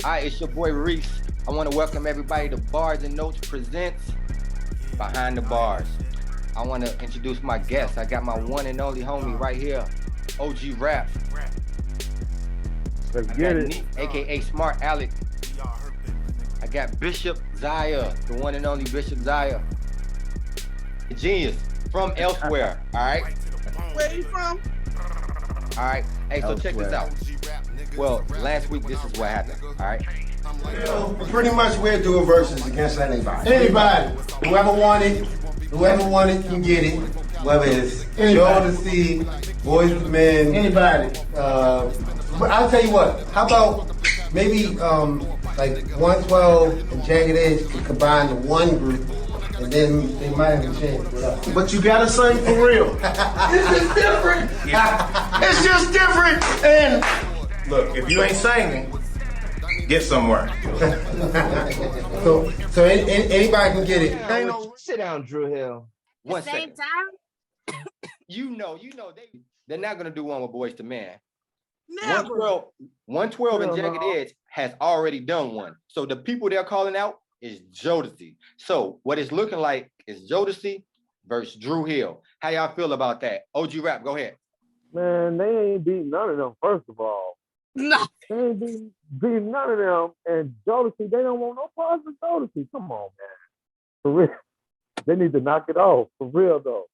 All right, it's your boy Reese. I want to welcome everybody to Barz and Notes presents Behind the Bars. I want to introduce my guest. I got my one and only homie right here, OG Rap. Let's get it. Neek, aka Smart Alec. I got Bishop Zaya, the one and only Bishop Zaya. The genius from elsewhere. All right. Where you from? All right. Hey, so check this out. Well, last week this is what happened. All right. Pretty much we're doing verses against anybody. Anybody. Whoever want it can get it. Whether it's Jodeci, Boys to Men, anybody. But I'll tell you what, how about maybe like 112 and Jagged Edge could combine to one group, and then they might have a chance. But you gotta sing for real. It's just different. It's just different. And look, if you ain't singing, get somewhere. so anybody can get it. Sit down, Dru Hill. One Same second. time? You know, they're not gonna do one with Boys to Men. Never. 112 and Hell Jagged no. Edge has already done one. So the people they're calling out is Jodeci. So what it's looking like is Jodeci versus Dru Hill. How y'all feel about that? OG Rap, go ahead. Man, they ain't beat none of them, first of all. No. They ain't beat none of them. And Jodeci, they don't want no parts with Jodeci. Come on, man. For real. They need to knock it off. For real, though.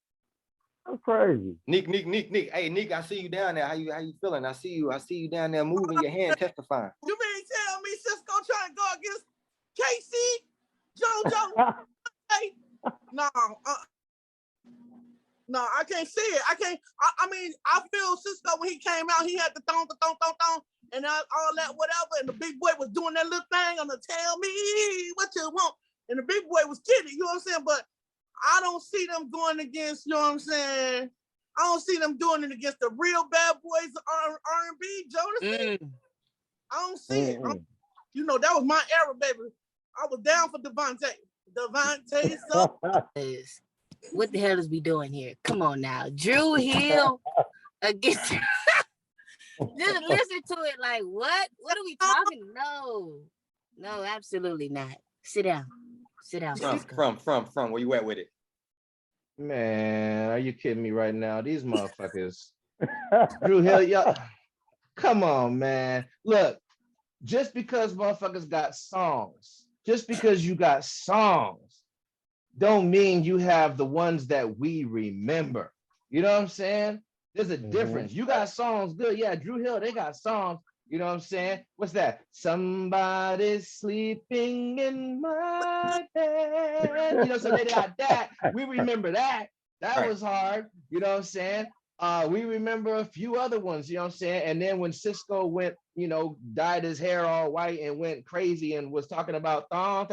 That's crazy. Nick. Hey, Nick, I see you down there. How you feeling? I see you down there moving your hand, testifying. You mean tell me Cisco trying to go against KC? JoJo? Hey, no, no, I can't see it. I mean, I feel Cisco when he came out, he had the thong, and all that, whatever. And the big boy was doing that little thing on the tell me what you want. And the big boy was kidding, you know what I'm saying? But I don't see them going against, you know what I'm saying? I don't see them doing it against the real bad boys of R&B, Jodeci. I don't see it. You know, that was my era, baby. I was down for Devontae. So What the hell is we doing here? Come on now. Dru Hill against just listen to it like what? What are we talking? No, absolutely not. Sit down. From where you at with it? Man, are you kidding me right now? These motherfuckers. Dru Hill, y'all. Come on, man. Look, just because motherfuckers got songs, just because you got songs, don't mean you have the ones that we remember. You know what I'm saying? There's a difference. You got songs, good. Yeah, Dru Hill, they got songs. You know what I'm saying? What's that? Somebody's sleeping in my bed. You know, so they got that. We remember that. That was hard. You know what I'm saying? We remember a few other ones, you know what I'm saying? And then when Cisco went, you know, dyed his hair all white and went crazy and was talking about thong,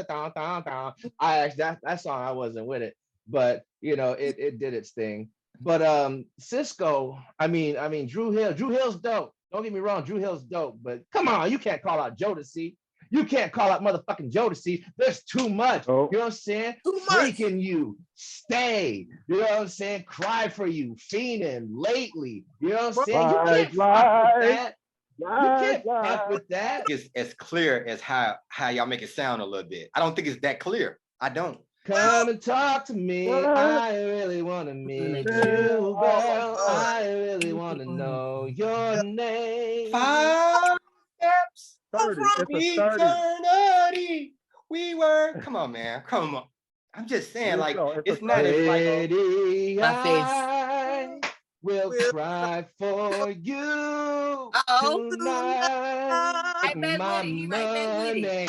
I actually, that song, I wasn't with it. But, you know, it did its thing. But Cisco, I mean, Dru Hill's dope. Don't get me wrong, Dru Hill's dope, but come on, you can't call out Jodeci. You can't call out motherfucking Jodeci. There's too much. You know what I'm saying? Too much. Freaking you, stay. You know what I'm saying? Cry for you, fiending lately. You know what I'm saying? You can't fuck with that. You can't fuck with that. It's as clear as how y'all make it sound a little bit. I don't think it's that clear. I don't. Come and talk to me. I really want to meet you, girl. I really want to know your name. 5 steps 30. from It's a 30. eternity. We were. Come on, man. Come on. I'm just saying, like, it's not as like. Lady, My face. I will cry for you tonight. Right back My with it. He right back with it. money,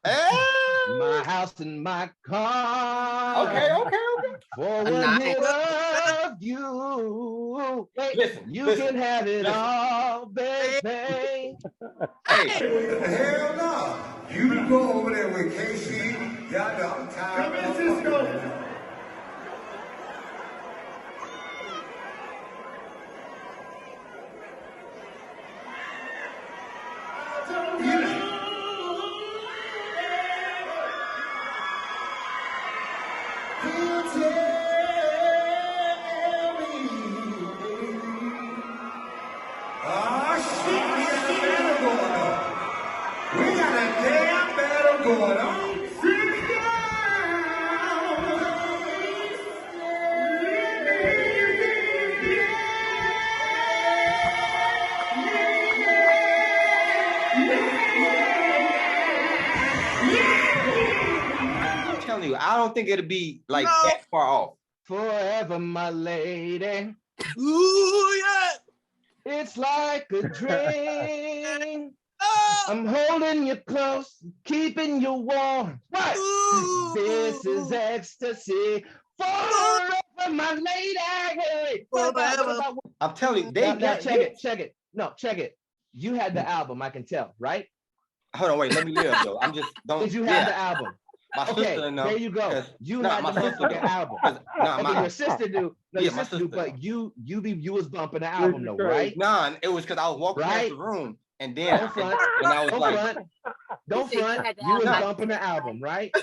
Hey! my house and my car. Okay. For I'm one not. hit of you. Wait, Listen, you listen, can have it listen. all, baby. Hey, Hell no. You go over there with KC. Y'all know I'm tired of Cisco. We gotta going on? I'm telling you, I don't think it'll be like No. that far off. Forever, my lady. Ooh, yeah. It's like a dream. Oh, I'm holding you close, keeping you warm. What? ooh. This is ecstasy. Forever, my lady. What about? I'm telling you, Now, they now got check it, check it. No, check it. You had the album, I can tell, right? Hold on, wait, let me live though. I'm just don't. Did you have the album? My Okay, sister know. there you go. You Nah, had my the sister motherfucking know. album. Nah, Okay, your sister do. No, Yeah, your my sister do, sister but you was bumping the album though, right? Nah, it was because I was walking out Right? the room and then Don't front. and I was Don't like, front. Don't He said you front. had the You was album. bumping the album, right?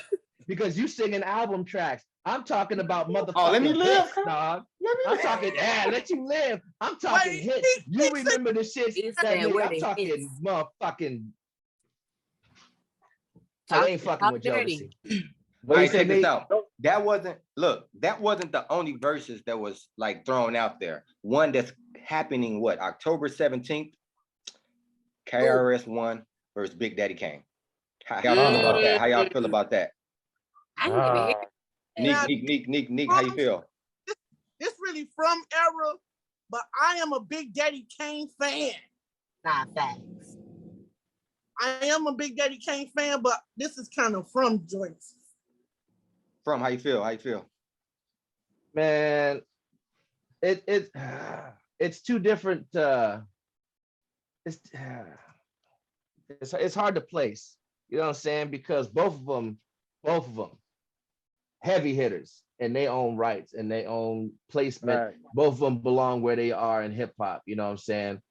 Because you singing album tracks. I'm talking about motherfucking oh, let me live, hits, dog. I'm talking, let you live. I'm talking Wait, hits. You remember the shit He that said, nigga, where I'm the talking hits? motherfucking. I Talk, ain't fucking talk with dirty. Jodeci. all right, say, check this Nate? out. That wasn't the only verses that was like thrown out there. One that's happening October 17th, KRS-One versus Big Daddy Kane. How y'all feel about that? How y'all feel about that? I didn't even hear Neek, how you feel? It's really from era, but I am a Big Daddy Kane fan. Nah, facts. I am a Big Daddy Kane fan, but this is kind of from joints. From how you feel? How you feel? Man, it's two different. It's hard to place. You know what I'm saying? Because both of them, heavy hitters in their own rights and their own placement. Right. Both of them belong where they are in hip hop. You know what I'm saying?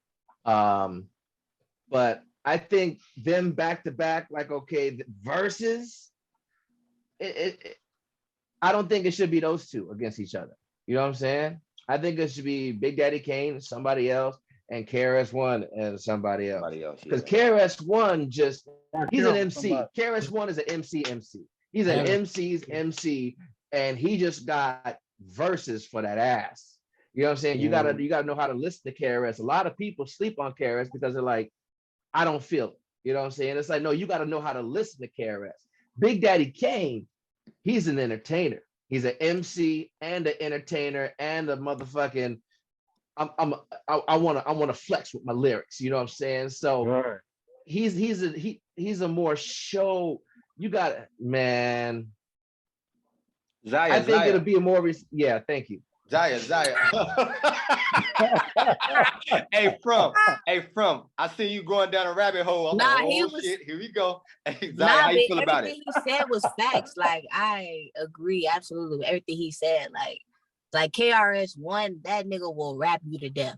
But I think them back to back, like okay, the verses. I don't think it should be those two against each other. You know what I'm saying? I think it should be Big Daddy Kane, somebody else, and KRS-One and somebody else. Because KRS-One he's an MC. KRS-One is an MC. He's an MC's MC, and he just got verses for that ass. You know what I'm saying? You gotta know how to listen to KRS. A lot of people sleep on KRS because they're like, I don't feel it. You know what I'm saying? It's like, no, you gotta know how to listen to KRS. Big Daddy Kane, he's an entertainer. He's an MC and an entertainer and a motherfucking. I wanna flex with my lyrics. You know what I'm saying? So Right. he's a more show. You got man. Zaya, I think it'll be a more. Yeah, thank you. Zaya. hey, from. I see you going down a rabbit hole. I'm Nah, like, he oh was- shit, here we go. Hey, Zaya, Nah, how you but feel about it? everything he said was facts. Like I agree absolutely with everything he said. Like KRS-One, that nigga will rap you to death.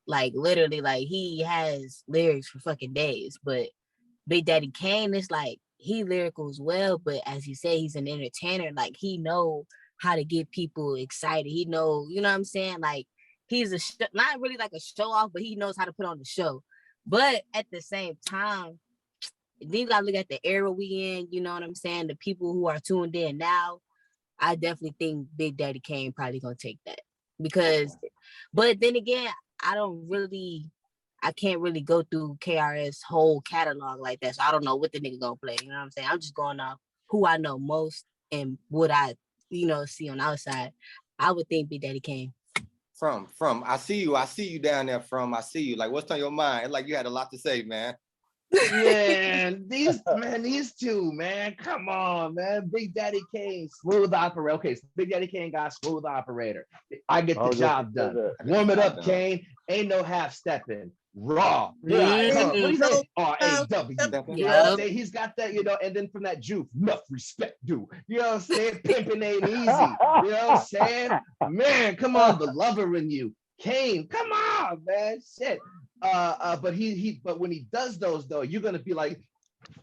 Like literally, like he has lyrics for fucking days. But Big Daddy Kane is like he lyrical as well. But as he said, he's an entertainer. Like he know how to get people excited. He know, you know what I'm saying? Like he's not really like a show off, but he knows how to put on the show. But at the same time, then you gotta look at the era we in, you know what I'm saying? The people who are tuned in now, I definitely think Big Daddy Kane probably gonna take that. But then again, I can't really go through KRS whole catalog like that. So I don't know what the nigga gonna play. You know what I'm saying? I'm just going off who I know most and what I, see on the outside. I would think Big Daddy Kane. From. I see you down there. I see you. Like, what's on your mind? Like, you had a lot to say, man. Man, these two, man, come on, man. Big Daddy Kane, smooth operator. Okay, so Big Daddy Kane got smooth operator. I get the job done. Warm it up, Kane. Ain't no half stepping. Raw. Yeah, come on. What do you say? R-A-W. You know what I'm saying? He's got that, and then from that juke, enough respect, dude. You know what I'm saying? Pimping ain't easy. You know what I'm saying? Man, come on, the lover in you. Kane, come on, man. Shit. But when he does those though, you're gonna be like,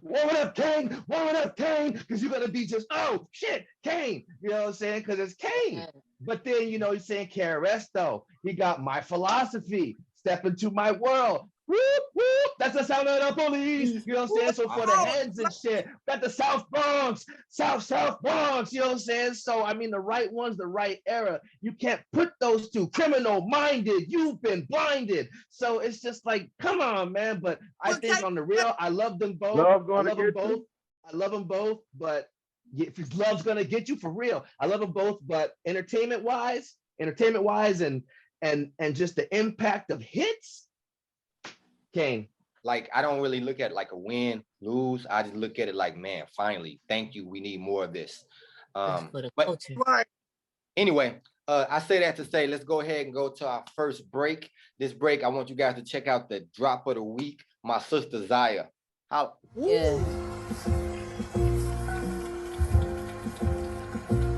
warm it up, Kane, because you're gonna be just, oh shit, Kane. You know what I'm saying? Because it's Kane. But then he's saying KRS though. He got my philosophy, step into my world. Whoop, whoop. That's the sound of the police. You know what I'm saying? So for the heads and shit, got the South Bronx, South Bronx. You know what I'm saying? So I mean, the right one's the right era. You can't put those two. Criminal minded. You've been blinded. So it's just like, come on, man. But I think on the real, I love them both. Love I gonna love them get both. you. I love them both. But if his love's gonna get you, for real, I love them both. But entertainment wise, and just the impact of hits. Kane. Like, I don't really look at it like a win, lose. I just look at it like, man, finally, thank you. We need more of this. But anyway, I say that to say, let's go ahead and go to our first break. This break, I want you guys to check out the drop of the week. My sister Zaya. How? Yeah.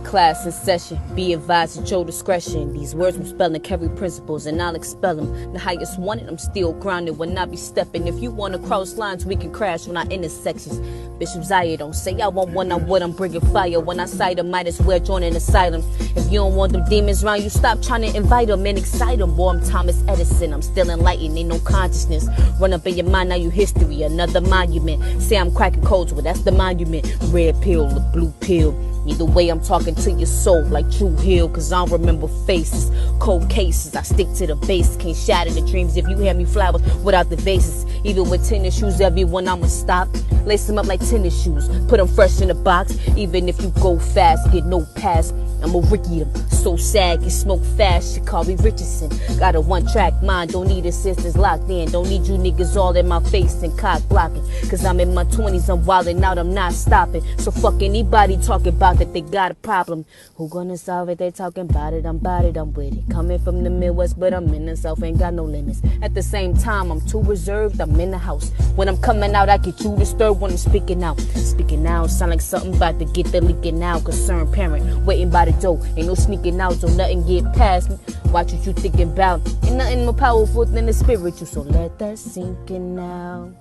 Class in session, be advised at your discretion. These words I'm spelling carry principles and I'll expel them. The highest wanted, I'm still grounded when I be stepping. If you want to cross lines, we can crash when our intersections. Bishop Zaya don't say I want one on what I'm bringing fire. When I sight them, might as well join an asylum. If you don't want them demons around you, stop trying to invite them and excite them. Boy, I'm Thomas Edison, I'm still enlightened, ain't no consciousness. Run up in your mind, now you history, another monument. Say I'm cracking codes, well that's the monument. Red pill, the blue pill. Either way, I'm talking to your soul like Dru Hill, cause I don't remember faces, cold cases. I stick to the base, can't shatter the dreams if you hand me flowers without the vases. Even with tennis shoes, everyone I'ma stop. Lace them up like tennis shoes, put them fresh in the box. Even if you go fast, get no pass. I'ma Ricky them, so sad, get smoke fast. Shikari Richardson, got a one-track mind, don't need assistance locked in. Don't need you niggas all in my face and cock blocking. Cause I'm in my 20s, I'm wildin' out, I'm not stopping. So fuck anybody talking about that they got a problem. Who gonna solve it? They talking about it, I'm with it. Coming from the Midwest, but I'm in the South, ain't got no limits. At the same time, I'm too reserved, I'm in the house. When I'm coming out, I get too disturbed when I'm speaking out. Speaking out, sound like something about to get the leaking out. Concerned parent, waiting by the door, ain't no sneaking out, so nothing get past me. Watch what you thinking about, ain't nothing more powerful than the spiritual, so let that sink in now.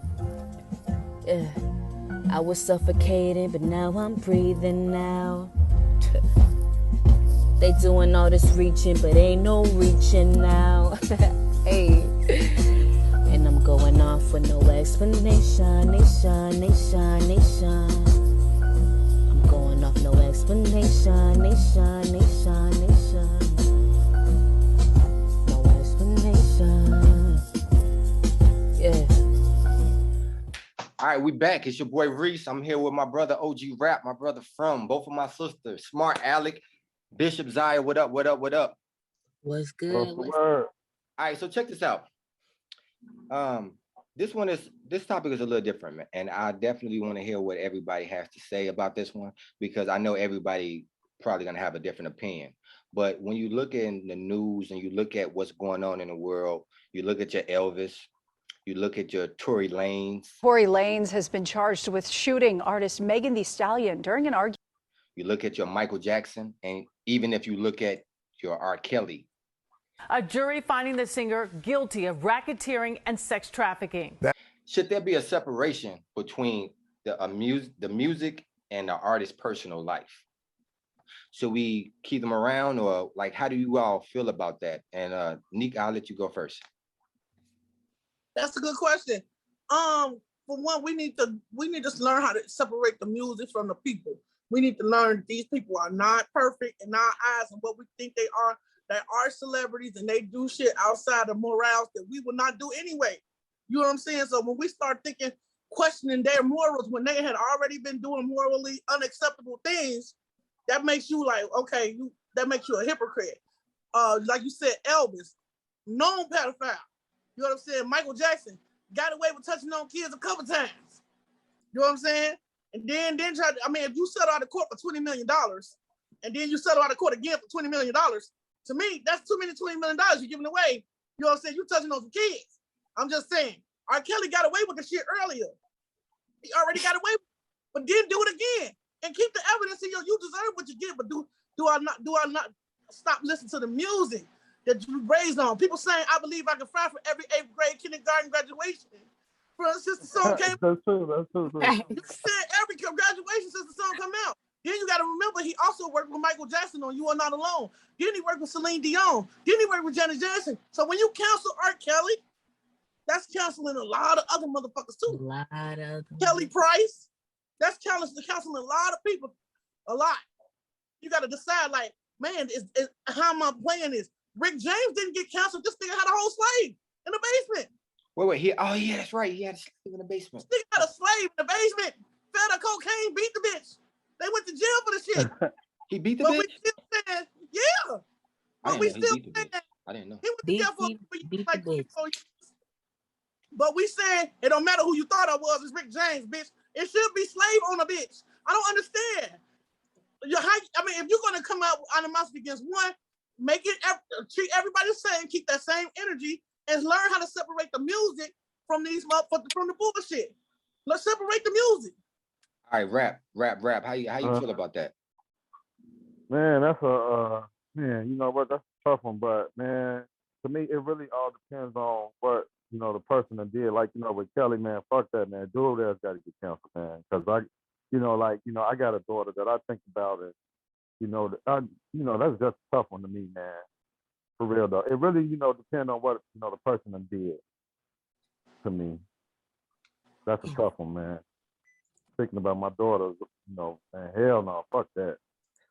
Yeah. I was suffocating, but now I'm breathing now. They doing all this reaching, but ain't no reaching now. Hey, and I'm going off with no explanation, nation. I'm going off no explanation, nation. No explanation. Yeah. All right, we back. It's your boy Reese. I'm here with my brother OG Rap, my brother From, both of my sisters, Smart Alec, Bishop Zaya. What up? What's good? All right, so check this out. This topic is a little different, man, and I definitely want to hear what everybody has to say about this one, because I know everybody probably gonna have a different opinion. But when you look in the news and you look at what's going on in the world, you look at your Elvis, you look at your Tory Lanez. Tory Lanez has been charged with shooting artist Megan Thee Stallion during an argument. You look at your Michael Jackson, and even if you look at your R.Kelly. A jury finding the singer guilty of racketeering and sex trafficking. Should there be a separation between the music and the artist's personal life? Should we keep them around, or like, how do you all feel about that? And Nick, I'll let you go first. That's a good question. For one, we need to learn how to separate the music from the people. We need to learn that these people are not perfect in our eyes and what we think they are. They are celebrities and they do shit outside of morals that we would not do anyway. You know what I'm saying? So when we start questioning their morals when they had already been doing morally unacceptable things, that makes you like, okay, that makes you a hypocrite. Like you said, Elvis, known pedophile. You know what I'm saying? Michael Jackson got away with touching on kids a couple times. You know what I'm saying? And then if you settle out of court for $20 million, and then you settle out of court again for $20 million, to me, that's too many $20 million you're giving away. You know what I'm saying? You touching on some kids. I'm just saying. R.Kelly got away with the shit earlier. He already got away with it, but then do it again. And keep the evidence in you deserve what you get, but do I not stop listening to the music that you raised on? People saying, I believe I can fly for every 8th grade kindergarten graduation. Since the song came out. That's true. You said every graduation since the song come out. Then you got to remember, he also worked with Michael Jackson on You Are Not Alone. Then he worked with Celine Dion. Then he worked with Janet Jackson. So when you cancel R. Kelly, That's canceling a lot of other motherfuckers A too. lot of Kelly Price, that's canceling a lot of people, a lot. You got to decide, like, man, how am I playing this? Rick James didn't get canceled. This nigga had a whole slave in the basement. Wait. Oh yeah, that's right. He had a slave in the basement. This nigga had a slave in the basement. Fed her cocaine, beat the bitch. They went to jail for the shit. He beat the But bitch? we still saying, yeah. But we still saying I didn't know. he went to jail for beat like the bitch. 4 years. But we saying it don't matter who you thought I was, it's Rick James, bitch. It should be slave on a bitch. I don't understand. If you're gonna come out with animosity against one, make it treat everybody the same, keep that same energy, and learn how to separate the music from these motherfuckers from the bullshit. Let's separate the music. All right, rap. How you feel about that? Man, that's man, you know what, that's a tough one, but man, to me it really all depends on what, you know, the person that did. Like, you know, with Kelly, man, fuck that, man. Dru Hill's got to get canceled, man. Cause I got a daughter that I think about it, that's just a tough one to me, man. For real though. It really, depends on what, the person that did to me. That's a tough one, man. Thinking about my daughter, man, hell no, fuck that.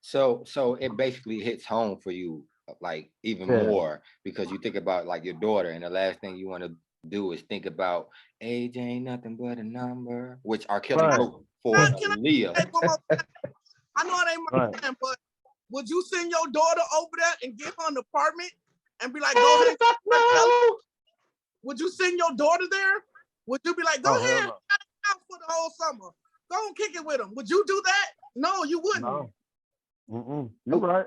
So it basically hits home for you, like even more, because you think about like your daughter, and the last thing you want to do is think about age ain't nothing but a number, which R.Kelly wrote for Leah. I know it ain't my time, but would you send your daughter over there and give her an apartment and be like, go ahead? No. Would you send your daughter there? Would you be like, go ahead, out for the whole summer? Go and kick it with them. Would you do that? No, you wouldn't. No. You're right.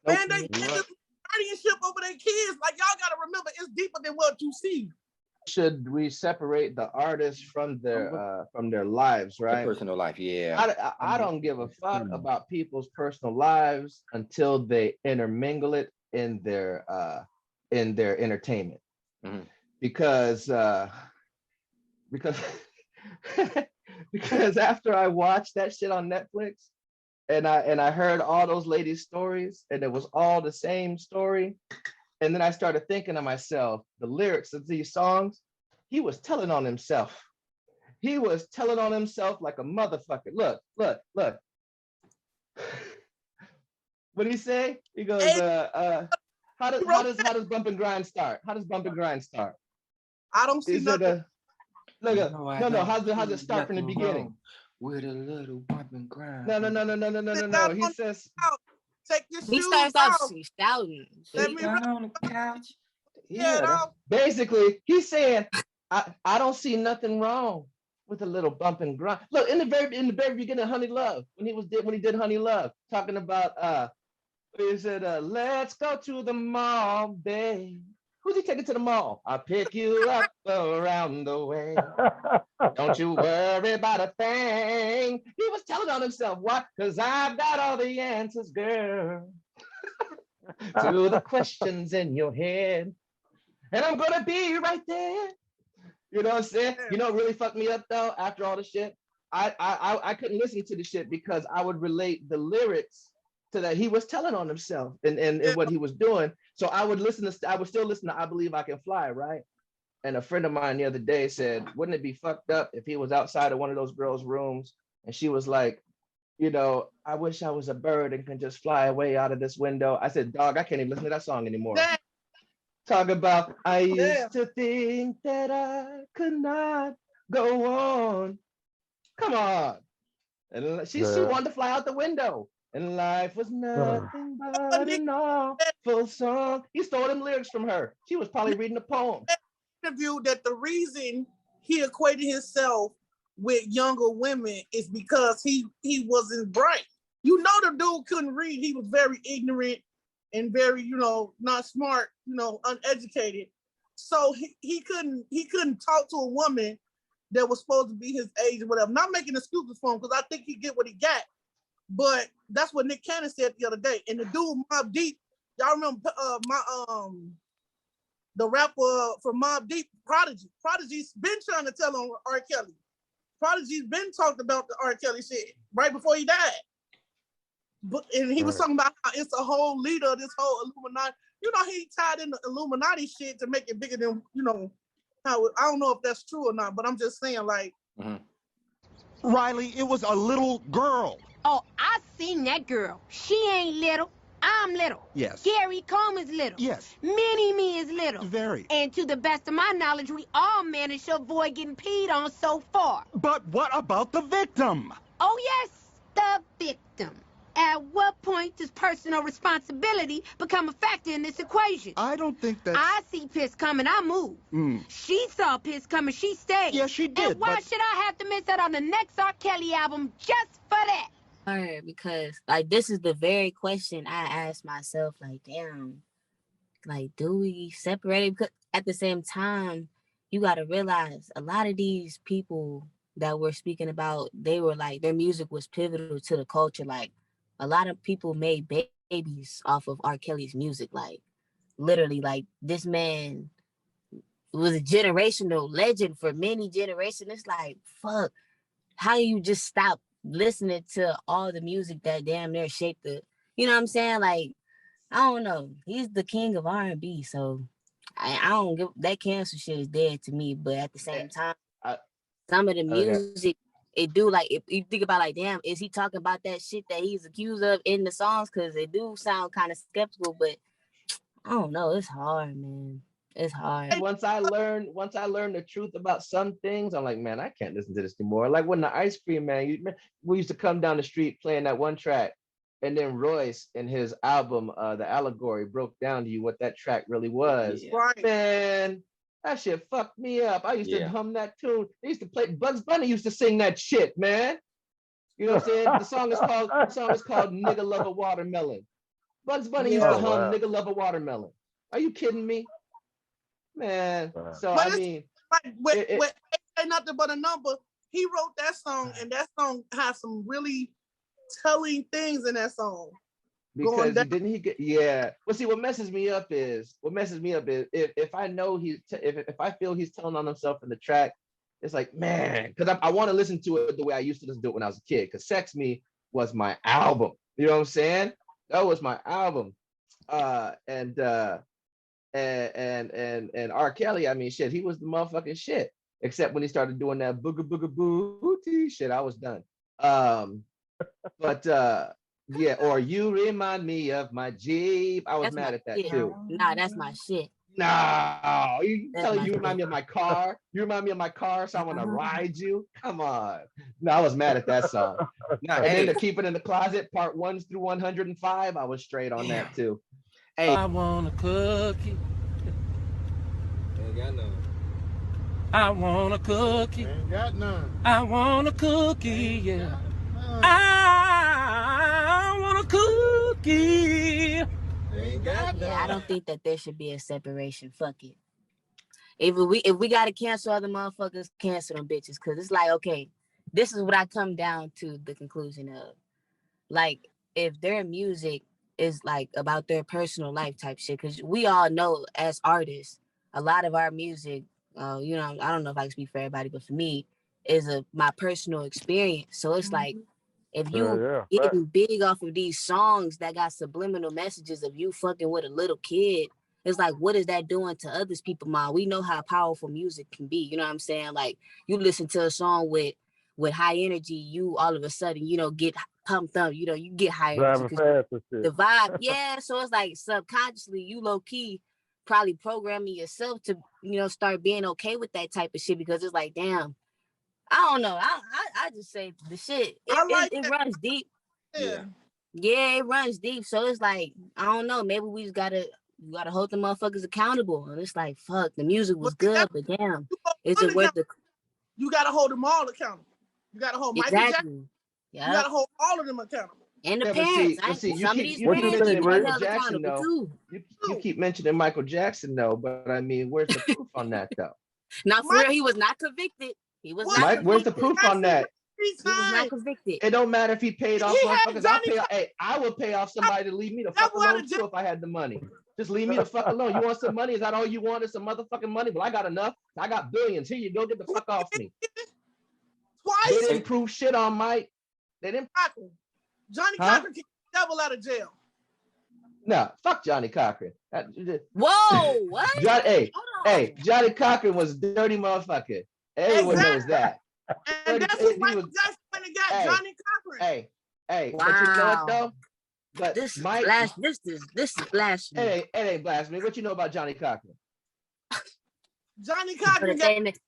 Man, they get this guardianship over their kids. Like, y'all got to remember, it's deeper than what you see. Should we separate the artists from their lives, right? Their personal life, yeah. I don't give a fuck about people's personal lives until they intermingle it in their entertainment. Mm-hmm. Because after I watched that shit on Netflix and I heard all those ladies' stories and it was all the same story, and then I started thinking to myself, the lyrics of these songs, he was telling on himself. He was telling on himself like a motherfucker. Look. What did he say? He goes, how does Bump and Grind start? How does Bump and Grind start? I don't see nothing. No. How's it start from the beginning? With a little bump and grind. No. He says, take your shoes he starts off shouting. Let me on the couch. Yeah. Basically, he's saying, I don't see nothing wrong with a little bump and grind. Look, in the very beginning of Honey Love, when he did Honey Love, talking about he said, let's go to the mall, babe. Who's he taking to the mall? I'll pick you up around the way. Don't you worry about a thing. He was telling on himself. Why? Because I've got all the answers, girl, to the questions in your head. And I'm going to be right there. You know what I'm saying? You know what really fucked me up, though, after all the shit? I couldn't listen to the shit because I would relate the lyrics to that he was telling on himself and what he was doing. So I would still listen to I Believe I Can Fly, right? And a friend of mine the other day said, wouldn't it be fucked up if he was outside of one of those girls' rooms and she was like, I wish I was a bird and can just fly away out of this window. I said, dog, I can't even listen to that song anymore. Talk about, I used to think that I could not go on. Come on. And she wanted to fly out the window. And life was nothing but an awful song. He stole them lyrics from her. She was probably reading a poem. Interview that the reason he equated himself with younger women is because he wasn't bright. The dude couldn't read. He was very ignorant and very, not smart, uneducated. So he couldn't talk to a woman that was supposed to be his age or whatever. Not making excuses for him because I think he get what he got. But that's what Nick Cannon said the other day. And the dude Mobb Deep, y'all remember the rapper from Mobb Deep, Prodigy. Prodigy's been trying to tell on R. Kelly. Prodigy's been talking about the R. Kelly shit right before he died. And he was talking about how it's a whole leader of this whole Illuminati. He tied in the Illuminati shit to make it bigger than, how I don't know if that's true or not, but I'm just saying, like, Riley, it was a little girl. Oh, I seen that girl. She ain't little. I'm little. Yes. Gary Coleman's little. Yes. Mini-Me is little. Very. And to the best of my knowledge, we all managed to avoid getting peed on so far. But what about the victim? Oh, yes, the victim. At what point does personal responsibility become a factor in this equation? I don't think that... I see piss coming, I move. She saw piss coming, she stayed. Yeah, she did, And why but... should I have to miss out on the next R.Kelly album just for that? Because like this is the very question I asked myself, like, damn, like, do we separate it? Because at the same time, you got to realize a lot of these people that we're speaking about, they were like, their music was pivotal to the culture. Like, a lot of people made babies off of R. Kelly's music. Like, literally, like, this man was a generational legend for many generations. It's like, fuck, how do you just stop listening to all the music that damn near shaped the, you know what I'm saying? Like, I don't know. He's the king of R&B, so I don't give, that cancel shit is dead to me. But at the same time, some of the music, it do, like, if you think about, like, damn, is he talking about that shit that he's accused of in the songs? Because it do sound kind of skeptical, but I don't know. It's hard, man. It's hard. Once I learned the truth about some things, I'm like, man, I can't listen to this anymore. Like when the Ice Cream Man, we used to come down the street playing that one track, and then Royce in his album, The Allegory, broke down to you what that track really was. Yeah. Right. Man, that shit fucked me up. I used to hum that tune. They used to play, Bugs Bunny used to sing that shit, man. You know what I'm saying? The song is called Nigga Love a Watermelon. Bugs Bunny used to hum Nigga Love a Watermelon. Are you kidding me? Man, so but I mean, with Ain't Nothing But a Number, he wrote that song, and that song has some really telling things in that song. Because Well, see, what messes me up is if I know if I feel he's telling on himself in the track, it's like, man, because I want to listen to it the way I used to listen to it when I was a kid. Because Sex Me was my album. You know what I'm saying? That was my album. And R. Kelly, I mean, shit, he was the motherfucking shit. Except when he started doing that booga booga booty shit, I was done. Yeah, or You Remind Me of My Jeep. I was That's mad at that shit. too. Nah, that's my shit. No, you That's remind me of my car. You remind me of my car, so I want to ride you. Come on. No, I was mad at that song. No, and then to Keep It in the Closet, part 1 through 105, I was straight on that too. Hey, I want a cookie. Ain't got none. I want a cookie. Ain't got none. I want a cookie, yeah. I want a cookie. Ain't got none. Yeah, I don't think that there should be a separation. Fuck it. If we gotta cancel other motherfuckers, cancel them bitches. Cause it's like, okay, this is what I come down to the conclusion of. Like, if their music is like about their personal life type shit, because we all know as artists, a lot of our music, you know, I don't know if I can speak for everybody, but for me, is my personal experience. So it's like, if you getting big off of these songs that got subliminal messages of you fucking with a little kid, it's like, what is that doing to others people mind? We know how powerful music can be. You know what I'm saying? Like, you listen to a song with high energy, you all of a sudden, you know, get pumped up, you know, you get higher. Driving fast and shit. The vibe, yeah. So it's like subconsciously, you low key probably programming yourself to, you know, start being okay with that type of shit, because it's like, damn, I don't know. I just say the shit. It runs deep. Yeah, it runs deep. So it's like, I don't know. Maybe we just gotta hold the motherfuckers accountable. And it's like, fuck, the music was good, but damn, is it worth the? You gotta hold them all accountable. You gotta hold Michael Jackson. Yeah. You gotta hold all of them accountable. And the parents. You keep mentioning Michael Jackson though, but I mean, where's the proof on that though? Not for real, he was not convicted. He was not. Where's the proof on that? He was not convicted. It don't matter if he paid off motherfuckers. I would pay off somebody to leave me the fuck alone too if I had the money. Just leave me the fuck alone. You want some money? Is that all you want? Is some motherfucking money? Well, I got enough. I got billions. Here you go. Get the fuck off me. Twice. They didn't prove shit on Mike. They didn't. Johnny Cochran kicked the devil out of jail. No, fuck Johnny Cochran. Whoa, what? Johnny Cochran was a dirty motherfucker. Everyone knows that. And that's who Michael Jackson went and got Johnny Cochran. Wow. But you know what though? But this Mike, is blasphemy. It ain't blasphemy. What you know about Johnny Cochran? Johnny Cochran.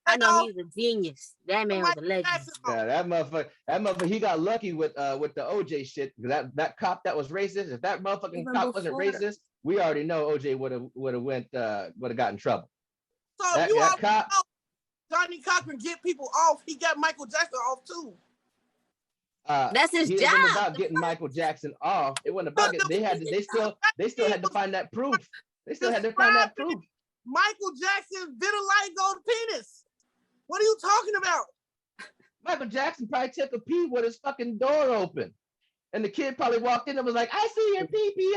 I know he's a genius. That man was a legend. Yeah, that motherfucker, he got lucky with the OJ shit. That cop that was racist. If that motherfucking cop wasn't racist, we already know OJ would have got in trouble. So that cop, Johnny Cochran get people off. He got Michael Jackson off too. That's his job. It wasn't about getting Michael Jackson off. It wasn't about they still had to find that proof. They still had to find that proof. Michael Jackson's vitiligo penis. What are you talking about? Michael Jackson probably took a pee with his fucking door open. And the kid probably walked in and was like, I see your pee-pee.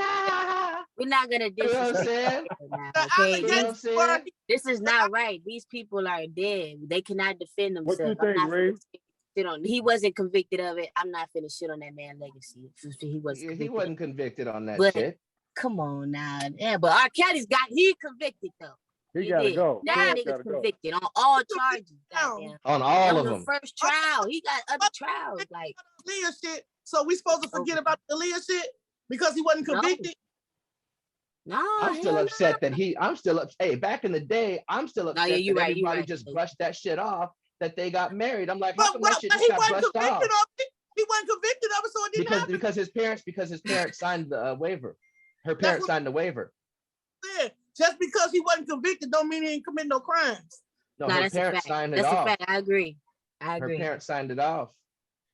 We're not going to do you know what I'm saying? Okay? You know what I'm saying? This is not right. These people are dead. They cannot defend themselves. What you think, Ray? He wasn't convicted of it. I'm not finna shit on that man's legacy. He wasn't convicted on that shit. Come on now. Yeah, but R.Kelly's he convicted though. He gotta go. Now niggas convicted on all charges. Goddamn. On all of them. The first trial. He got other trials. Like Leah shit. So we supposed to forget about the Leah shit because he wasn't convicted? No. I'm still upset that I'm still upset. Hey, back in the day, I'm still upset that everybody just brushed that shit off that they got married. I'm like, how come that shit just got brushed off? He wasn't convicted of it, so it didn't happen. Because his parents signed the waiver. Her parents signed the waiver. Yeah, just because he wasn't convicted don't mean he ain't commit no crimes. No, her parents signed it off. That's a fact. I agree. Her parents signed it off.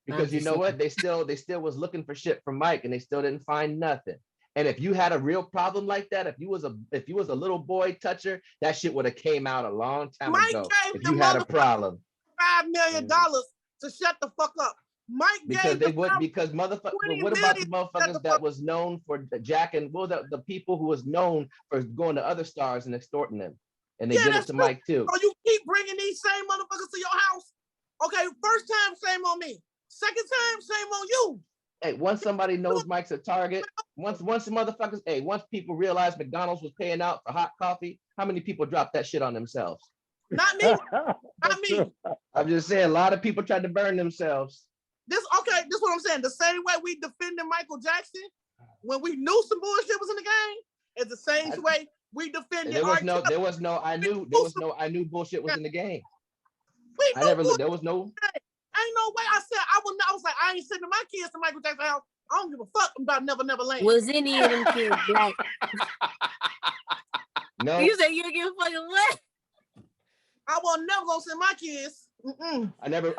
Because you know what? They still was looking for shit from Mike and they still didn't find nothing. And if you had a real problem like that, if you was a little boy toucher, that shit would have came out a long time ago. If you had a problem. $5 million to shut the fuck up. Mike because they would motherfuckers. What about the motherfuckers that was known for jacking? Well, the people who was known for going to other stars and extorting them, and they did it to Mike too. So you keep bringing these same motherfuckers to your house. Okay, first time, shame on me. Second time, shame on you. Hey, once somebody knows Mike's a target, once people realize McDonald's was paying out for hot coffee, how many people dropped that shit on themselves? Not me. Not me. I'm just saying, a lot of people tried to burn themselves. This what I'm saying. The same way we defended Michael Jackson when we knew some bullshit was in the game, is the same way we defended. There was no. I knew bullshit was in the game. There was no. Ain't no way. I was like, I ain't sending my kids to Michael Jackson's house. I don't give a fuck about Never Never Land. Was any of them kids black? No. You said you give a fucking what? I will never go send my kids.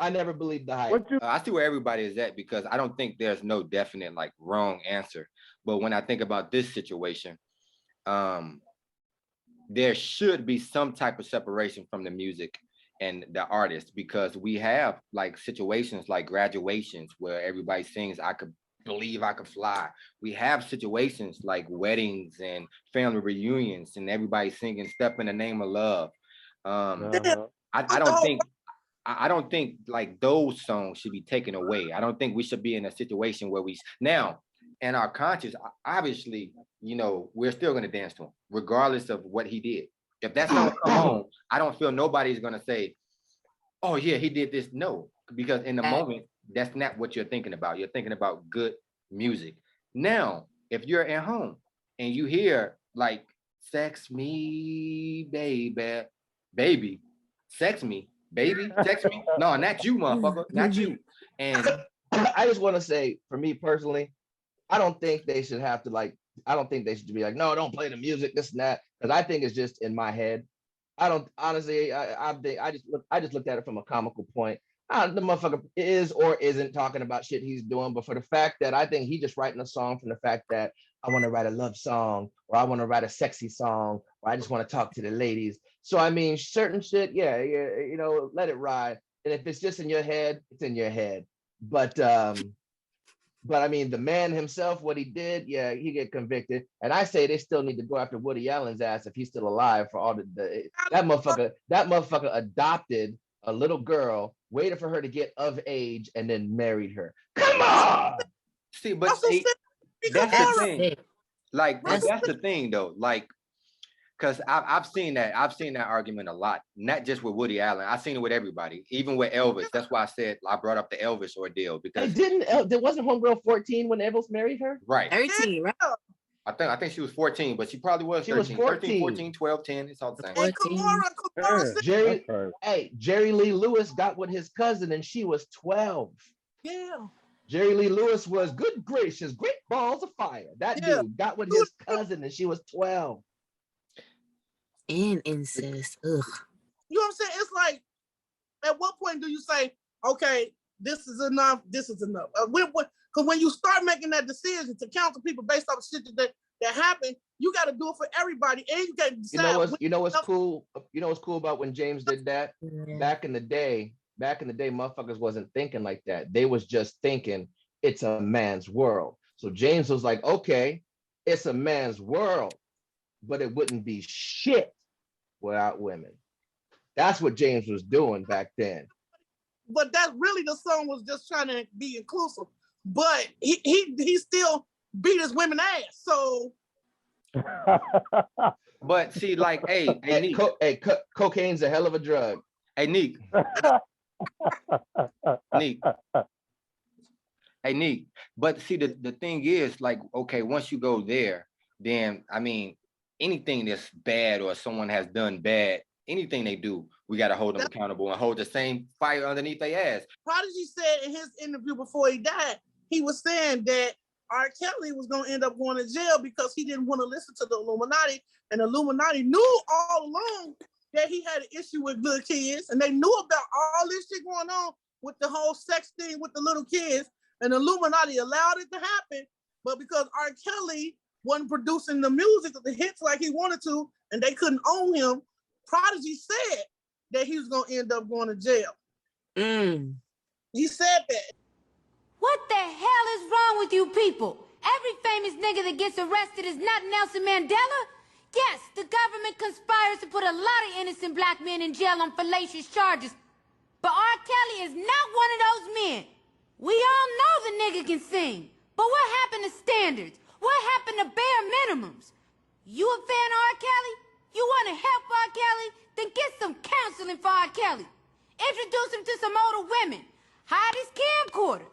I never believed the hype. I see where everybody is at because I don't think there's no definite like wrong answer. But when I think about this situation, there should be some type of separation from the music and the artist because we have like situations like graduations where everybody sings I Could Believe I Could Fly. We have situations like weddings and family reunions and everybody singing Step in the Name of Love. I don't think like those songs should be taken away. I don't think we should be in a situation where now in our conscience, obviously, you know, we're still going to dance to him regardless of what he did. If that's not come home, I don't feel nobody's going to say, oh yeah, he did this. No, because in the moment, that's not what you're thinking about. You're thinking about good music. Now, if you're at home and you hear like, sex me, baby, sex me, baby, text me. No, not you, motherfucker, not you. And I just want to say, for me personally, I don't think they should have to like, I don't think they should be like, no, don't play the music, this and that, because I think it's just in my head. I don't honestly. I just looked at it from a comical point. The motherfucker is or isn't talking about shit he's doing, but for the fact that I think he just writing a song from the fact that I want to write a love song or I want to write a sexy song or I just want to talk to the ladies. So I mean, certain shit, yeah, you know, let it ride. And if it's just in your head, it's in your head. But I mean, the man himself, what he did, yeah, he get convicted. And I say they still need to go after Woody Allen's ass if he's still alive for all that motherfucker adopted a little girl, waited for her to get of age, and then married her. Come on. See, but that's the thing. Like that's the thing though. Like, because I've seen that argument a lot. Not just with Woody Allen. I've seen it with everybody, even with Elvis. That's why I said I brought up the Elvis ordeal because there wasn't homegirl 14 when Elvis married her. Right. 13, right? I think she was 14, but she probably was 13. Was 14. 13, 14, 12, 10. It's all the same. And Kamara Jerry Lee Lewis got with his cousin and she was 12. Yeah. Jerry Lee Lewis was good gracious, great balls of fire. That dude got with his cousin and she was 12. And incest. Ugh. You know what I'm saying? It's like, at what point do you say, okay, this is enough, this is enough? Because when you start making that decision to counsel people based off shit that happened, you got to do it for everybody, and you got to decide. You know what's cool? You know what's cool about when James did that? Back in the day, motherfuckers wasn't thinking like that. They was just thinking it's a man's world. So James was like, okay, it's a man's world, but it wouldn't be shit without women. That's what James was doing back then. But that really, the song was just trying to be inclusive. But he still beat his women ass. So. But see, like, hey, Neek. Cocaine's a hell of a drug. Hey, Neek. Neek. Hey, Neek. But see, the thing is, like, okay, once you go there, then I mean, anything that's bad or someone has done bad, anything they do, we got to hold them accountable and hold the same fire underneath their ass. Prodigy said in his interview before he died, he was saying that R.Kelly was going to end up going to jail because he didn't want to listen to the Illuminati, and the Illuminati knew all along that he had an issue with little kids, and they knew about all this shit going on with the whole sex thing with the little kids, and the Illuminati allowed it to happen, but because R.Kelly wasn't producing the music of the hits like he wanted to, and they couldn't own him, Prodigy said that he was going to end up going to jail. He said that. What the hell is wrong with you people? Every famous nigga that gets arrested is not Nelson Mandela? Yes, the government conspires to put a lot of innocent black men in jail on fallacious charges. But R. Kelly is not one of those men. We all know the nigga can sing. But what happened to standards? What happened to bare minimums? You a fan of R. Kelly? You want to help R. Kelly? Then get some counseling for R. Kelly. Introduce him to some older women. Hide his camcorder.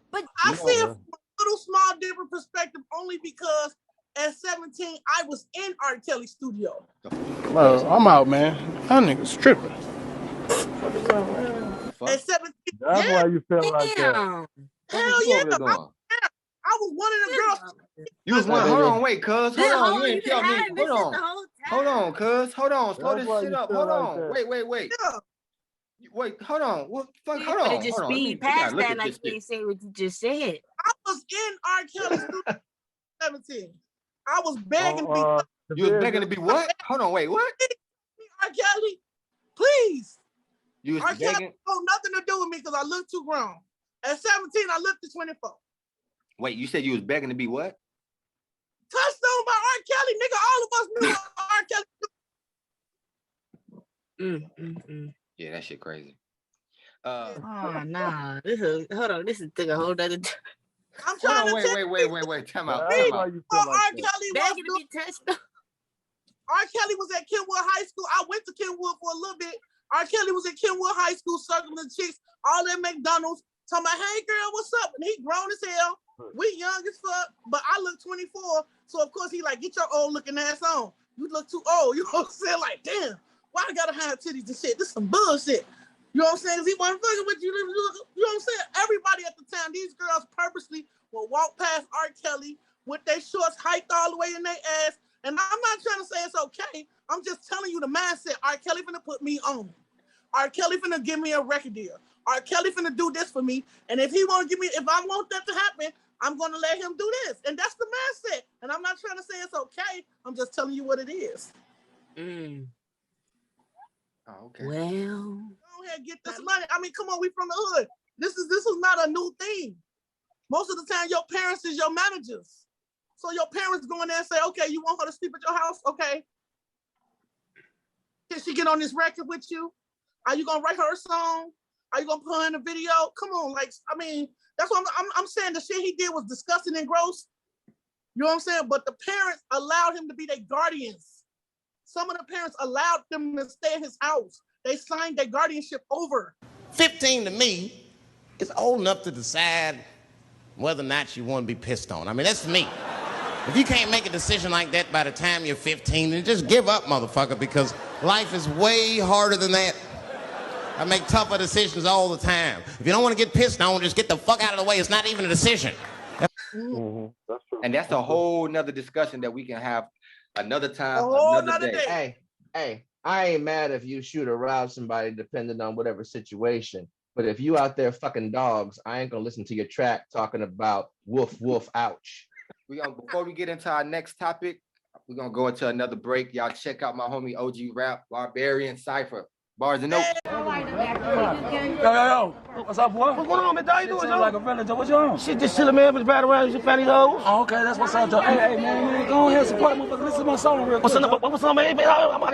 But I see it from a little small different perspective only because at 17, I was in R. Kelly's studio. Well, I'm out, man. That nigga's tripping. At 17, that's why you feel like that. Hell yeah. I was one of the girls. You was one. Hold on, wait, cuz. Hold on. You ain't tell me. Hold on. Hold on, cuz. Hold on. Slow this shit up. Hold on. Wait. Yeah. Wait, hold on. What fuck? Hold But on. it just speed past that like you say what you just said. I was in R. Kelly's studio at 17. I was begging to be. You was begging to be what? Hold on, wait, what? R. Kelly, please. You was R. Kelly begging? had nothing to do with me because I looked too grown. At 17, I looked at 24. Wait, you said you was begging to be what? Touched on by R. Kelly, nigga. All of us knew R. Kelly. Yeah, that shit crazy. Oh nah. This is took a whole other. I'm trying to wait. Time out. R. Kelly was touched. R. Kelly was at Kenwood High School. I went to Kenwood for a little bit. R. Kelly was at Kenwood High School circling chicks, all at McDonald's, talking about, hey girl, what's up? And he grown as hell. We young as fuck, but I look 24. So of course he like, get your old looking ass on. You look too old. You know what I'm saying? Like, damn, why I gotta have titties and shit? This is some bullshit. You know what I'm saying? Because he wasn't fucking with you. You know what I'm saying? Everybody at the time, these girls purposely will walk past R. Kelly with their shorts hiked all the way in their ass. And I'm not trying to say it's okay. I'm just telling you the mindset. R. Kelly finna put me on. R. Kelly finna give me a record deal. R. Kelly finna do this for me. And if he want to give me, if I want that to happen, I'm going to let him do this. And that's the mindset. And I'm not trying to say it's okay. I'm just telling you what it is. Oh, okay. Well, go ahead, get this money. I mean, come on, we from the hood. This is not a new thing. Most of the time, your parents is your managers. So your parents go in there and say, okay, you want her to sleep at your house? Okay. Can she get on this record with you? Are you gonna write her a song? Are you gonna put her in a video? Come on, like, I mean, that's what I'm saying. The shit he did was disgusting and gross. You know what I'm saying? But the parents allowed him to be their guardians. Some of the parents allowed them to stay in his house. They signed their guardianship over. 15 to me is old enough to decide whether or not you want to be pissed on. I mean, that's me. If you can't make a decision like that by the time you're 15, then just give up, motherfucker, because life is way harder than that. I make tougher decisions all the time. If you don't want to get pissed on, just get the fuck out of the way. It's not even a decision. Mm-hmm. That's true. And that's a whole nother discussion that we can have another time, another day. Hey, I ain't mad if you shoot or rob somebody depending on whatever situation. But if you out there fucking dogs, I ain't gonna listen to your track talking about woof, woof, ouch. Before we get into our next topic, we're gonna go into another break. Y'all check out my homie OG Rap, Barbarian Cypher, Barz and Notes. Yo. What's up, boy? What's going on, man? How you doing, Joe? Like a village. What you on? Shit, just chilling, man. Just ride around, just fanny hoes. Oh, okay, that's what's up, Joe. Hey, man, go ahead, support me. Listen to my song real quick. What's up, man? Hey, man, I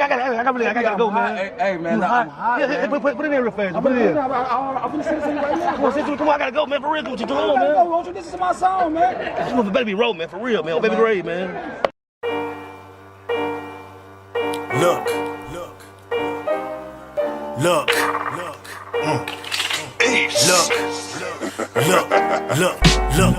gotta go, man. Hey, man, I'm hot. Yeah, put it in real fast. Put it in. I'm gonna send it to you right now. Come on, I gotta go, man. For real, what you doing, man? Go, won't you listen to my song, man? You better be roll, man. For real, man. Baby Ray, man. Look.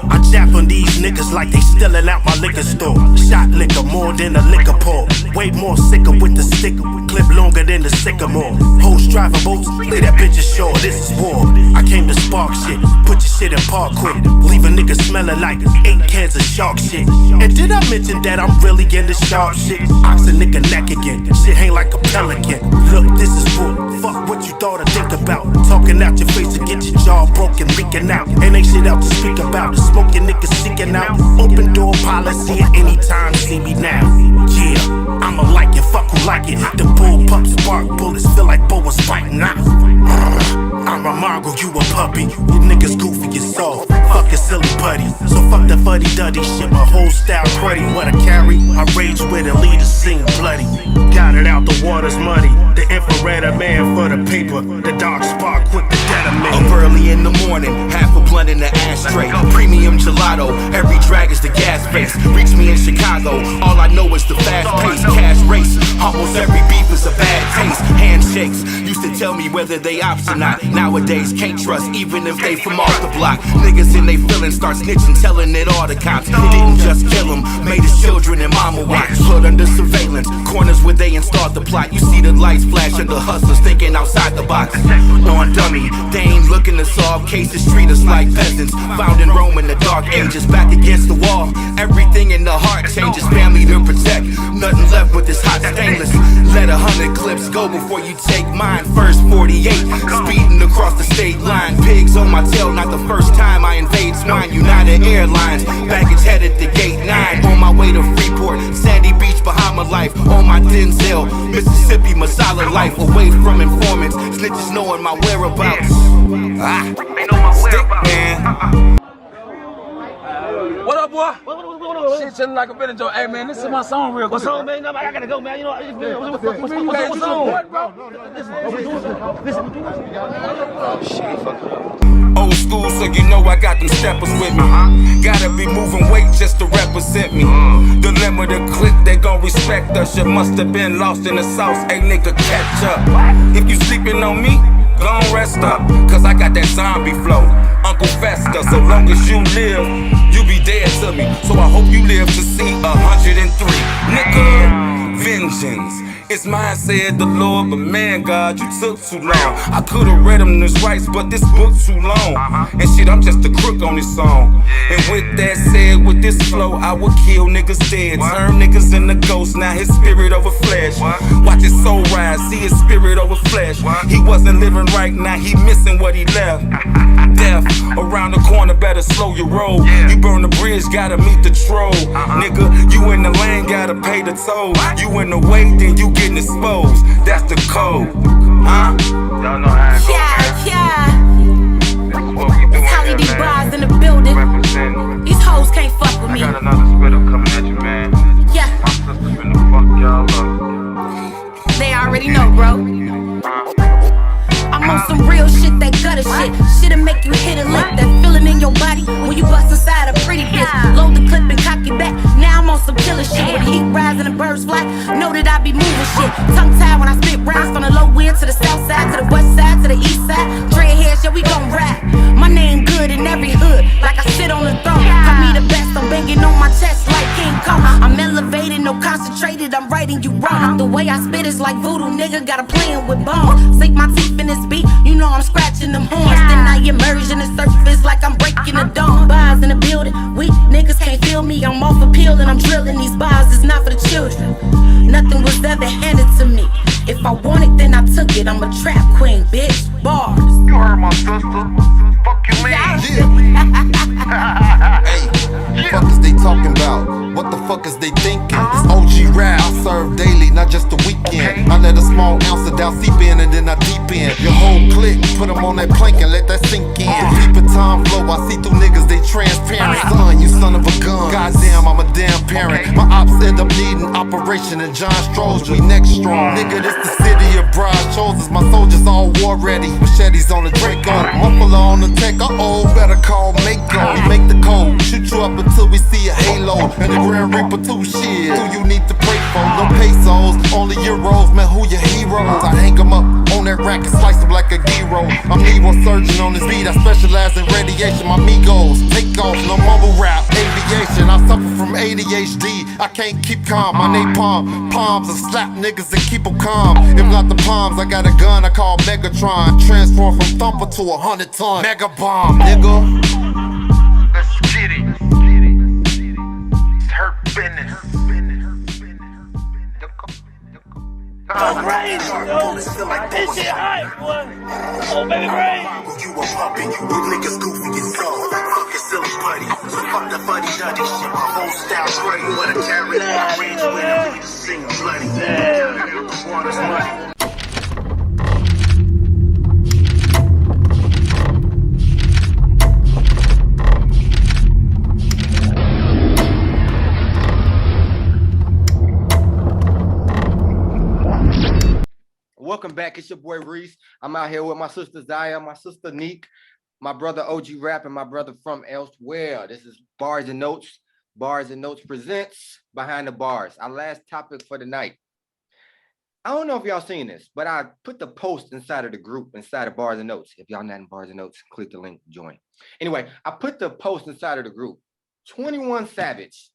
I jap on these niggas like they stealing out my liquor store. Shot liquor more than a liquor pour. Way more sicker with the stick. Clip longer than the sycamore. Hoes driving boats, lay that bitch ashore. This is war. I came to spark shit. Put your shit in park quick. Leave a nigga smelling like 8 cans of shark shit. And did I mention that I'm really into sharp shit? Ox a nigga neck again. Shit hang like a pelican. Look, this is bull. Fuck what you thought I think about. Talking out your face to get your jaw broken, leaking out. And ain't shit out to speak about. The smoking niggas seeking out. Open door policy at any time, see me now. Yeah, I'ma like it, fuck who like it. The bull pups spark bullets, feel like Bo was fighting out. I'm a mongrel, you a puppy. You niggas goofy as soft. Fuck a silly putty. So fuck the fuddy-duddy shit, my whole style cruddy. What I carry, I rage with and lead a scene bloody. Got it out, the water's muddy. The infrared a man for the paper. The dark spark quick to detonate. Up early in the morning, half a blunt in the ashtray. Premium gelato, every drag is the gas face. Reach me in Chicago, all I know is the fast pace. Cash race, almost every beef is a bad taste. Handshakes, used to tell me whether they ops or not. Nowadays, can't trust even if they from off the block. Niggas in they feelings start snitching, telling it all the cops. Didn't just kill him, made his children and mama watch. Put under surveillance, corners where they installed the plot. You see the lights flash under hustlers thinking outside the box. On dummy, they ain't looking to solve cases, treat us like peasants. Found in Rome in the dark ages, back against the wall. Everything in the heart changes, family to protect. Nothing left with this hot stainless. Let 100 clips go before you take mine. First 48, speeding across the state line. Pigs on my tail, not the first time I invade swine. United Airlines, baggage headed to gate 9. On my way to Freeport, Sandy Beach, Bahama life. On my Denzel, Mississippi Masala life. Away from informants, snitches knowing my whereabouts. They know my whereabouts. Man. What up, boy? What? Shit, chilling like a village. Hey, man, this is my song real quick. What's on, man? I gotta go, man. You know, what's on? Old school, so you know I got them steppers with me. Gotta be moving weight just to represent me. Dilemma the click, they gon' respect us. You must have been lost in the sauce. Hey, nigga, catch up. If you sleeping on me, gon' rest up, cause I got that zombie flow. Uncle Fester, so long as you live, you be dead to me. So I hope you live to see 103. Nigga, vengeance. It's mine, said the Lord, but man, God, you took too long. I could've read them this rights, but this book too long. And shit, I'm just a crook on this song. And with that said, with this flow, I would kill niggas dead. Turn niggas into ghosts, now his spirit over flesh. Watch his soul rise, see his spirit over flesh. He wasn't living right, now he missing what he left. Death, around the corner, better slow your roll. You burn the bridge, gotta meet the troll. Nigga, you in the lane, gotta pay the toll. You in the way, then you getting exposed. That's the code, huh? Y'all know how it goes. Yeah. It's Holly D. Barz in the building. These hoes can't fuck with me. I got another spitter coming at you, man. Yeah. My sister's finna fuck y'all up. They already know, bro. I'm on some real shit, that gutter shit. Shit'll make you hit a lick. That feeling in your body when you bust inside a pretty bitch. Load the clip and cock it back. and shit. Tongue tied when I spit rhymes from the low end to the south side, to the west side, to the east side. Dreadheads, yeah, we gon' rap. My name good in every hood, like I sit on the throne. Call me the best, I'm banging on my chest like King Kong. I'm elevated, no concentrated, I'm writing you wrong. The way I spit is like voodoo, nigga, got a playing with bones. Sink my teeth in this beat, you know I'm scratching them horns. Then I emerge in the surface like I'm breaking the dawn. Bars in the building, weak niggas can't feel me. I'm off a pill and I'm drilling these bars, it's not for the children. Nothing was ever handed to me. If I want it, then I took it. I'm a trap queen, bitch. Bars. You heard my sister. Fuck you, man. Hey, fuck is they talking about? What the fuck is they thinking? It's OG rap, I serve daily, not just the weekend. I let a small ounce of down seep in and then I deep in. Your whole clique, put them on that plank and let that sink in. Keep it time flow, I see through niggas, they transparent. Son, you son of a gun. Goddamn, I'm a damn parent. My ops end up needing operation and John Stroh's, we next strong. Nigga, this the city of Barz chosen. My soldiers all war ready. Machetes on the Draco. Muffler on the tech, better call Mako. We make the code, shoot you up until we see a halo. And the Grand Reaper too, shit. Who you need to pray for? No pesos, only euros. Man, who your heroes? I hang them up on that rack and slice them like a gyro. I'm neurosurgeon on this beat, I specialize in radiation. My amigos, take off, no mumble rap, aviation. I suffer from ADHD, I can't keep calm. My napalm, palms and slap niggas and keep them calm. If not the palms, I got a gun I call Megatron. Transform from thumper to 100-ton mega bomb, nigga. Let's get it. It's hurt business. Oh, crazy, yo. This shit hype, boy. Oh, baby, Ray. You a puppy, you niggas goofy and soft. Fuck your silly buddy, so fuck the funny duddy shit. My whole style great, what a carrot. My range winner, we just sing bloody. The water's money. Welcome back. It's your boy Reese. I'm out here with my sister Zaya, my sister Neek, my brother OG Rap, and my brother from elsewhere. This is Barz and Notes. Barz and Notes presents Behind the Bars. Our last topic for the night. I don't know if y'all seen this, but I put the post inside of the group, inside of Barz and Notes. If y'all not in Barz and Notes, click the link, join. Anyway, I put the post inside of the group. 21 Savage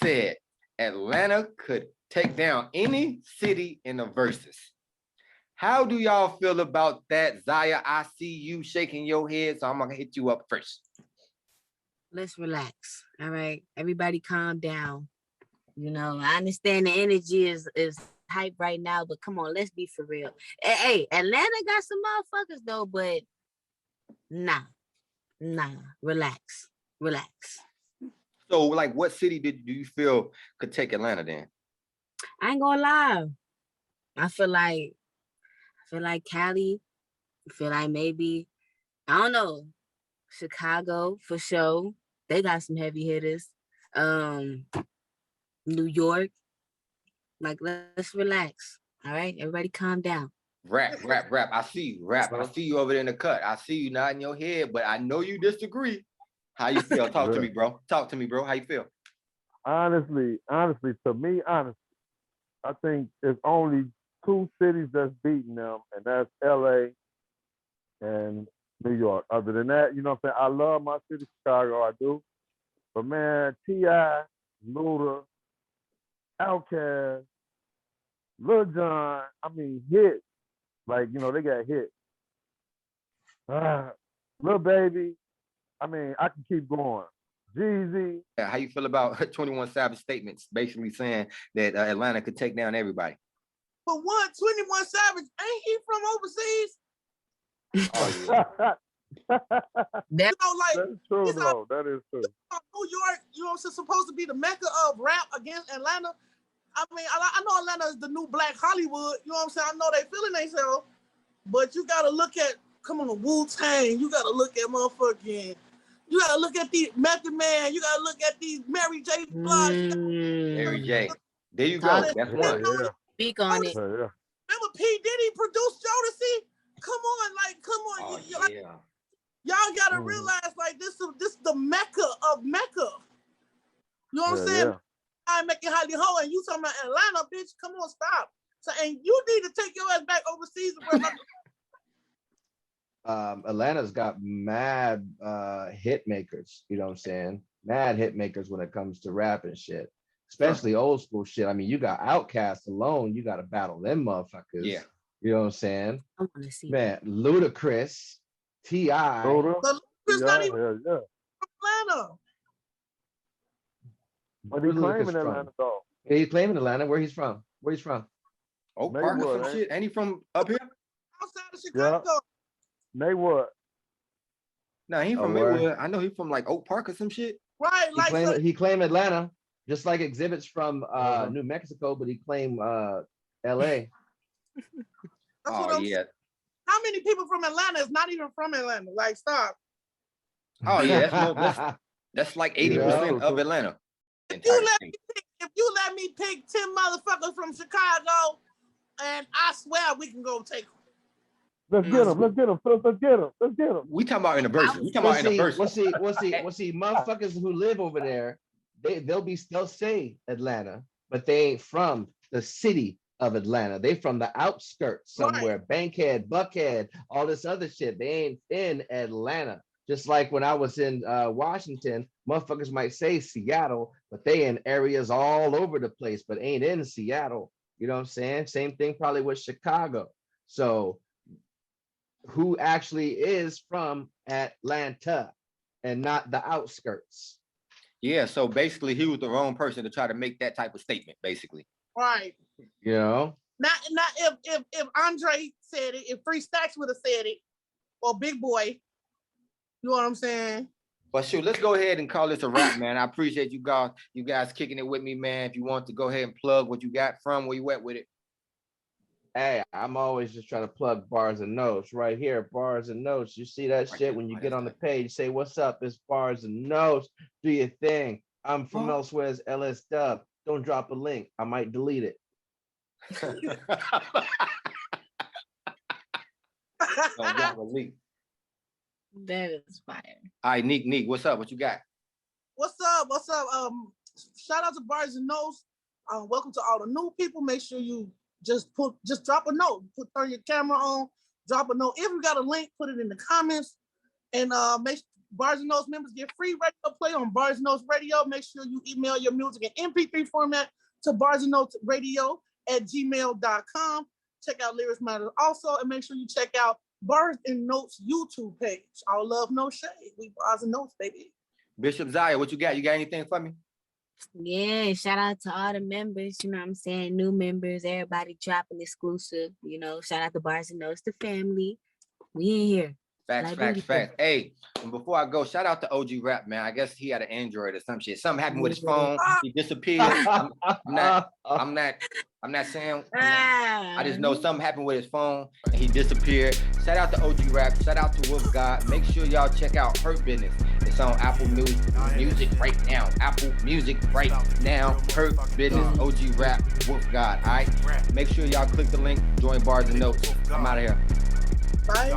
said Atlanta could take down any city in the verses. How do y'all feel about that? Zaya, I see you shaking your head, so I'm gonna hit you up first. Let's relax. All right. Everybody calm down. You know, I understand the energy is hype right now, but come on, let's be for real. Hey, Atlanta got some motherfuckers though, but nah, relax. So, like, what city do you feel could take Atlanta then? I ain't gonna lie. I feel like Cali. I feel like maybe, I don't know, Chicago for sure. They got some heavy hitters. New York. Like, let's relax. All right, everybody calm down. Rap. I see you, rap. I see you over there in the cut. I see you nodding your head, but I know you disagree. How you feel? Talk to me, bro. Talk to me, bro. How you feel? Honestly, to me, I think it's only two cities that's beating them, and that's LA and New York. Other than that, you know what I'm saying? I love my city, Chicago, I do. But man, T.I., Luda, Outkast, Lil Jon, I mean, hits. Like, you know, they got hits. Lil Baby, I mean, I can keep going. Jeezy. Yeah, how you feel about 21 Savage statements basically saying that Atlanta could take down everybody? But 21 Savage, ain't he from overseas? Oh, yeah. You know, like, that's true, though. That is true. New York, you know, it's supposed to be the mecca of rap against Atlanta. I mean, I know Atlanta is the new Black Hollywood. You know what I'm saying? I know they feeling themselves, but you gotta look at, come on, Wu-Tang. You gotta look at motherfucking. You gotta look at the Method Man. You gotta look at these Mary J. Blige. Mary J. There you go. That's one. Yeah. Speak on it. Yeah. Remember P. Diddy produced Jodeci? Come on. Y'all gotta realize, like, this is the mecca of mecca. You know what I'm saying? Yeah. I'm making Holly Ho, and you talking about Atlanta, bitch. Come on, stop. So, and you need to take your ass back overseas and work like Atlanta's got mad hit makers, you know what I'm saying? Mad hit makers when it comes to rap and shit, especially old school shit. I mean, you got Outkast alone, you got to battle them motherfuckers. Yeah. You know what I'm saying? I want to see. Man, Ludacris, T.I. Ludacris not even from Atlanta. But he's claiming Atlanta, though. Yeah, he's claiming Atlanta. Where he's from? Where he's from? Oak Park or some shit. Ain't he from up here? Outside of Chicago. Yeah. Maywood. No, he from Maywood. I know he from like Oak Park or some shit. Right, like He claimed Atlanta, just like Exhibit's from New Mexico, but he claimed L.A. Oh yeah. How many people from Atlanta is not even from Atlanta? Like, stop. Oh yeah, that's like 80% of Atlanta. If you let me pick 10 motherfuckers from Chicago, and I swear we can go take them. Let's get him. Let's get him. Let's get him. Let's get him. We talking about in the verses. We talking about in the verses. We'll see. Motherfuckers who live over there, they'll say Atlanta, but they ain't from the city of Atlanta. They from the outskirts somewhere. Right. Bankhead, Buckhead, all this other shit. They ain't in Atlanta. Just like when I was in Washington, motherfuckers might say Seattle, but they in areas all over the place, but ain't in Seattle. You know what I'm saying? Same thing probably with Chicago. So who actually is from Atlanta and not the outskirts? Yeah, so basically he was the wrong person to try to make that type of statement, basically. Right. You know? Not if Andre said it, if Free Stacks would have said it, or Big Boy, you know what I'm saying? But shoot, let's go ahead and call this a wrap, man. I appreciate you guys kicking it with me, man. If you want to go ahead and plug what you got from where you at with it. Hey, I'm always just trying to plug Barz and Notes right here. Barz and Notes. You see that shit when you get on the page, say, what's up? It's Barz and Notes. Do your thing. I'm from Elsewhere's LS Dub. Don't drop a link. I might delete it. Don't drop a link. That is fire. All right, Neek, what's up? What you got? What's up? Shout out to Barz and Notes. Welcome to all the new people. Make sure you just drop a note. Turn your camera on, drop a note. If you got a link, put it in the comments. And make Barz and Notes members get free radio play on Barz and Notes Radio. Make sure you email your music in MP3 format to barzandnotesradio@gmail.com. Check out Lyrics Matter also, and make sure you check out Barz and Notes YouTube page. All love, no shade. We Barz and Notes, baby. Bishop Zaya, what you got? You got anything for me? Yeah, shout out to all the members, you know what I'm saying? New members, everybody dropping exclusive, you know. Shout out to Barz and Notes, the family. We in here. Facts. Hey, and before I go, shout out to OG Rap, man. I guess he had an Android or some shit. Something happened with his phone. He disappeared. I'm not saying. I just know something happened with his phone and he disappeared. Shout out to OG Rap. Shout out to Wolf God. Make sure y'all check out Hurt Business. It's on Apple Music right now. Apple Music right now. Hurt Business, OG Rap, Wolf God. All right. Make sure y'all click the link. Join Barz and Notes. I'm out of here. Bye.